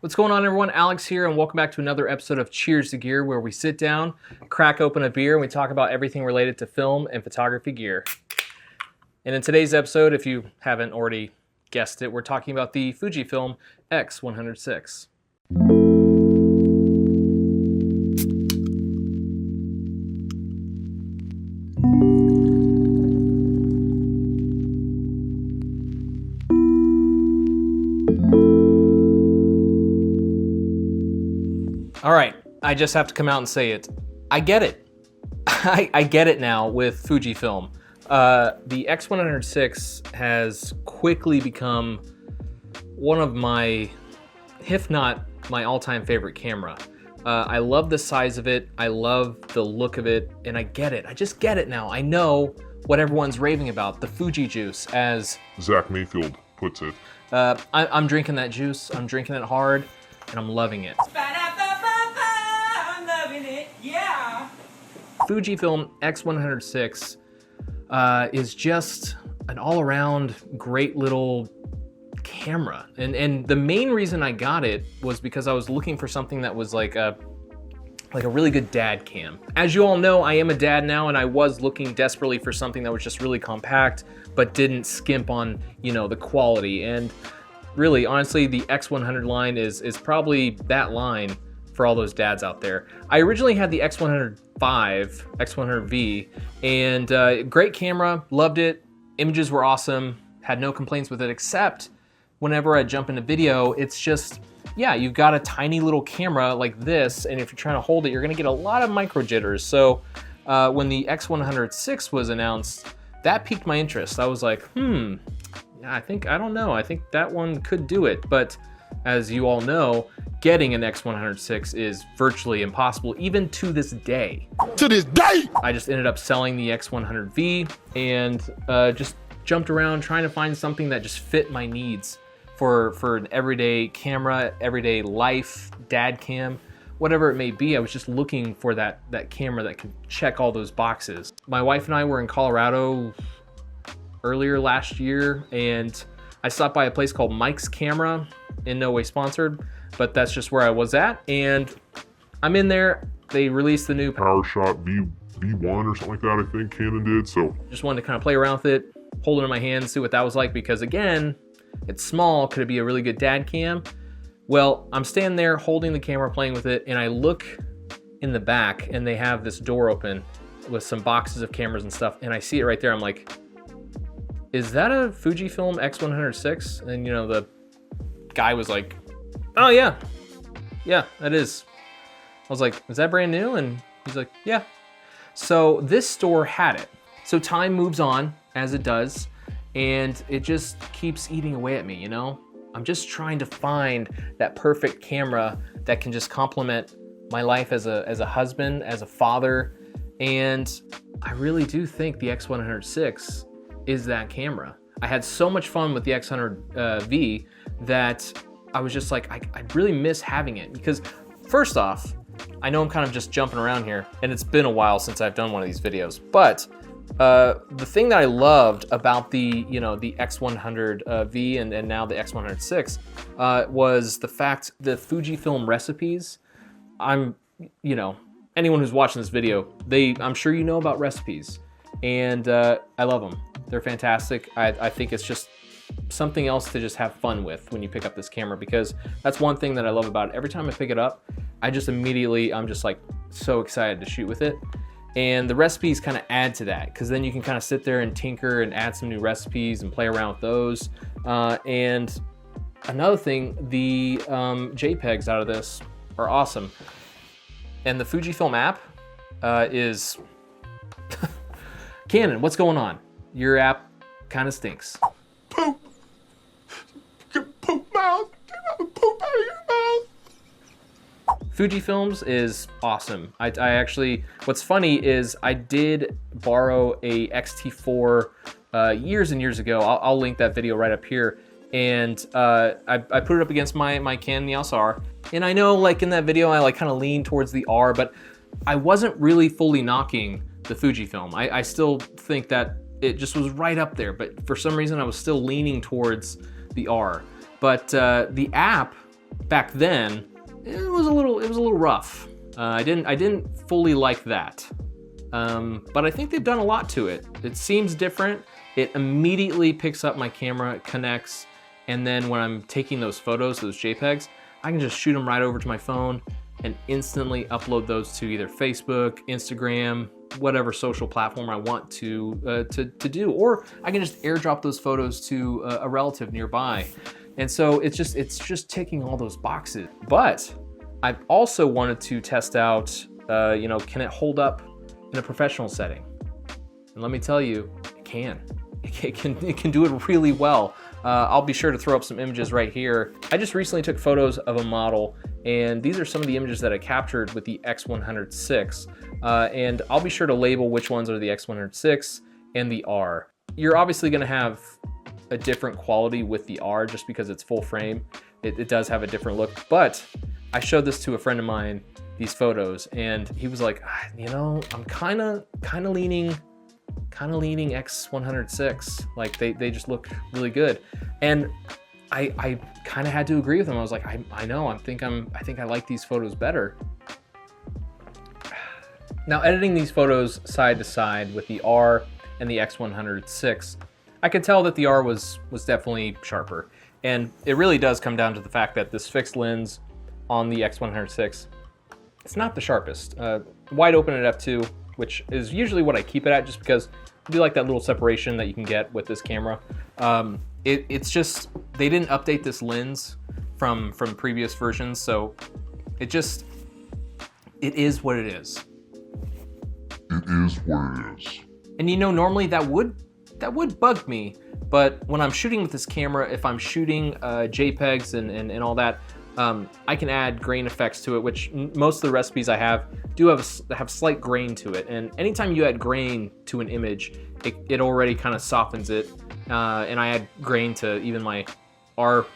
What's going on, everyone? Alex here, and welcome back to another episode of Cheers to Gear, where we sit down, crack open a beer, and we talk about everything related to film and photography gear. And in today's episode, if you haven't already guessed it, we're talking about the Fujifilm X100VI. All right, I just have to come out and say it. I get it. I get it now with Fujifilm. The X100VI has quickly become one of my, if not my all-time favorite camera. I love the size of it, I love the look of it, and I get it. I just get it now. I know what everyone's raving about, the Fuji juice, as Zach Mayfield puts it. I'm drinking that juice, I'm drinking it hard, and I'm loving it. Yeah. Fujifilm X100VI is just an all-around great little camera, and the main reason I got it was because I was looking for something that was like a really good dad cam. As you all know, I am a dad now, and I was looking desperately for something that was just really compact but didn't skimp on, you know, the quality. And really, honestly, the X100 line is probably that line for all those dads out there. I originally had the X100V, and great camera, loved it. Images were awesome, had no complaints with it, except whenever I jump into video, it's just, yeah, you've got a tiny little camera like this, and if you're trying to hold it, you're gonna get a lot of micro jitters. So when the X100VI was announced, that piqued my interest. I was like, yeah, I don't know, I think that one could do it. But as you all know, getting an X100VI is virtually impossible, even to this day. To this day! I just ended up selling the X100V and just jumped around trying to find something that just fit my needs for an everyday camera, everyday life, dad cam, whatever it may be. I was just looking for that camera that could check all those boxes. My wife and I were in Colorado earlier last year, and I stopped by a place called Mike's Camera, in no way sponsored, but that's just where I was at, and I'm in there. They released the new PowerShot V1 or something like that, I think Canon did, so. Just wanted to kind of play around with it, hold it in my hand, see what that was like, because again, it's small, could it be a really good dad cam? Well, I'm standing there holding the camera, playing with it, and I look in the back, and they have this door open with some boxes of cameras and stuff, and I see it right there. I'm like, is that a Fujifilm X100VI? And you know, the guy was like, oh yeah, that is. I was like, is that brand new? And he's like, yeah. So this store had it. So time moves on, as it does, and it just keeps eating away at me, you know? I'm just trying to find that perfect camera that can just complement my life as a husband, as a father, and I really do think the X100VI is that camera. I had so much fun with the X100V that I was just like, I really miss having it, because first off, I know I'm kind of just jumping around here, and it's been a while since I've done one of these videos, but the thing that I loved about the X100V and now the X100VI was the fact the Fujifilm recipes. Anyone who's watching this video, I'm sure you know about recipes, and I love them. They're fantastic. I think it's just something else to just have fun with when you pick up this camera, because that's one thing that I love about it. Every time I pick it up, I'm just like so excited to shoot with it. And the recipes kind of add to that, because then you can kind of sit there and tinker and add some new recipes and play around with those. And another thing, the JPEGs out of this are awesome. And the Fujifilm app is Canon, what's going on? Your app kind of stinks. Poop! Poop mouth! Poop out of your mouth! Fujifilm's is awesome. I actually, what's funny is I did borrow a X-T4 years and years ago. I'll link that video right up here. And I put it up against my Canon EOS R. And I know, like, in that video, I like kind of leaned towards the R, but I wasn't really fully knocking the Fujifilm. I still think that it just was right up there, but for some reason I was still leaning towards the R. But the app back then, it was a little rough. I didn't fully like that. But I think they've done a lot to it. It seems different. It immediately picks up my camera, it connects, and then when I'm taking those photos, those JPEGs, I can just shoot them right over to my phone and instantly upload those to either Facebook, Instagram, whatever social platform I want to do, or I can just airdrop those photos to a relative nearby. And so it's just ticking all those boxes. But I've also wanted to test out, can it hold up in a professional setting? And let me tell you, it can. It can do it really well. I'll be sure to throw up some images right here. I just recently took photos of a model, and these are some of the images that I captured with the X100VI. And I'll be sure to label which ones are the X100VI and the R. You're obviously gonna have a different quality with the R just because it's full frame. It does have a different look, but I showed this to a friend of mine, these photos, and he was like, I'm kind of leaning X100VI. Like they just look really good. And I kind of had to agree with him. I was like, I know, I think I like these photos better. Now, editing these photos side to side with the R and the X100VI, I could tell that the R was definitely sharper. And it really does come down to the fact that this fixed lens on the X100VI, it's not the sharpest. Wide open at f2, which is usually what I keep it at just because I do like that little separation that you can get with this camera. It's just, they didn't update this lens from previous versions, so it is what it is. It is what it is. And normally that would bug me, but when I'm shooting with this camera, if I'm shooting JPEGs and all that, I can add grain effects to it, which most of the recipes I have do have slight grain to it. And anytime you add grain to an image, it already kind of softens it. And I add grain to even my R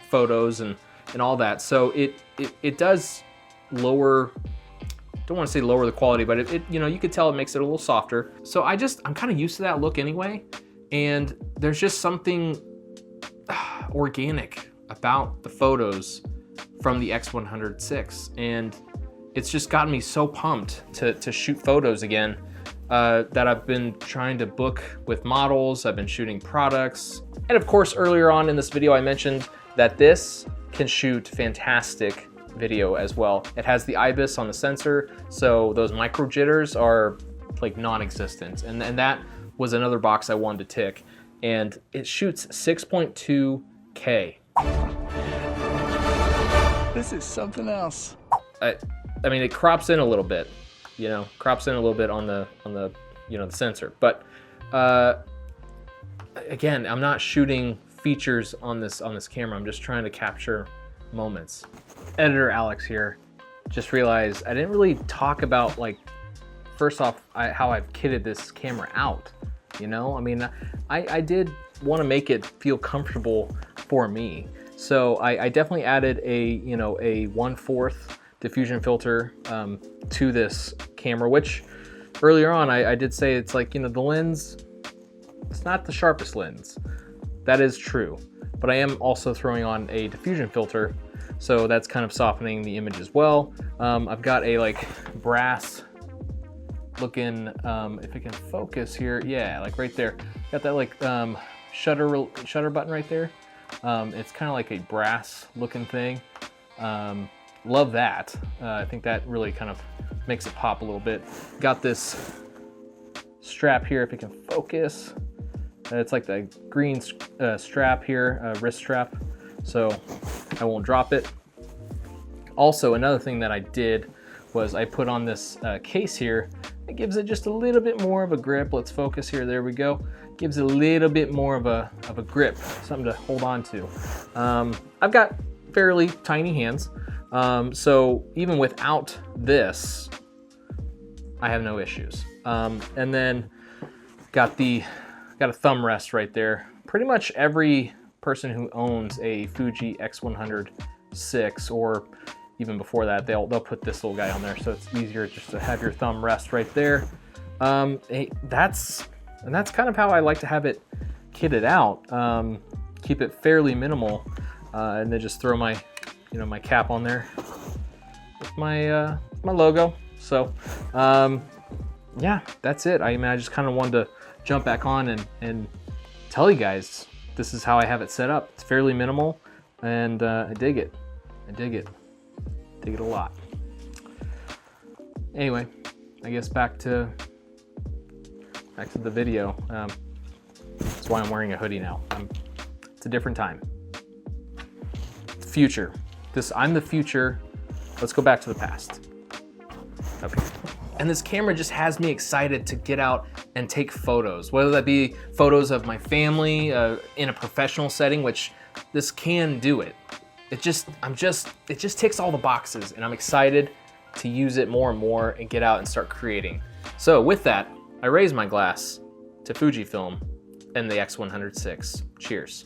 photos and all that. So it does lower, don't want to say lower the quality, but you could tell it makes it a little softer. So I'm kind of used to that look anyway. And there's just something organic about the photos from the X100VI, and it's just gotten me so pumped to shoot photos again that I've been trying to book with models. I've been shooting products, and of course earlier on in this video I mentioned that this can shoot fantastic video as well. It has the IBIS on the sensor, so those micro jitters are like non-existent, and that was another box I wanted to tick. And it shoots 6.2K. This is something else. I mean, it crops in a little bit, crops in a little bit on the the sensor. But again, I'm not shooting features on this camera. I'm just trying to capture moments. Editor Alex here. Just realized I didn't really talk about, like, first off, how I've kitted this camera out. I mean, I did want to make it feel comfortable for me. So I definitely added a 1/4 diffusion filter to this camera, which earlier on I did say it's like, the lens, it's not the sharpest lens. That is true. But I am also throwing on a diffusion filter, so that's kind of softening the image as well. I've got a like brass looking, if it can focus here, yeah, like right there. Got that like shutter button right there. It's kind of like a brass looking thing. Love that. I think that really kind of makes it pop a little bit. Got this strap here, if it can focus. It's like the green strap here, wrist strap, so I won't drop it. Also, another thing that I did was I put on this case here. It gives it just a little bit more of a grip. Let's focus here, there we go. Gives it a little bit more of a grip, something to hold on to. I've got fairly tiny hands, so even without this, I have no issues. And then got a thumb rest right there. Pretty much every person who owns a Fuji X100VI, or even before that, they'll put this little guy on there, so it's easier just to have your thumb rest right there. That's kind of how I like to have it kitted out. Keep it fairly minimal, and then just throw my you know, my cap on there with my my logo. So yeah, that's it. I mean, I just kind of wanted to jump back on and tell you guys this is how I have it set up. It's fairly minimal, and I dig it. I dig it. Dig it a lot. Anyway, I guess back to the video. That's why I'm wearing a hoodie now. It's a different time. Future. I'm the future. Let's go back to the past. Okay. And this camera just has me excited to get out and take photos, whether that be photos of my family in a professional setting, which this can do it. It just ticks all the boxes, and I'm excited to use it more and more and get out and start creating. So with that, I raise my glass to Fujifilm and the X100VI. Cheers.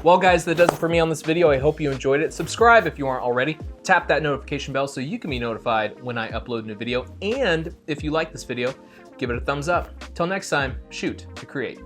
Well guys, that does it for me on this video. I hope you enjoyed it. Subscribe if you aren't already. Tap that notification bell so you can be notified when I upload a new video. And if you like this video, give it a thumbs up. Till next time, shoot to create.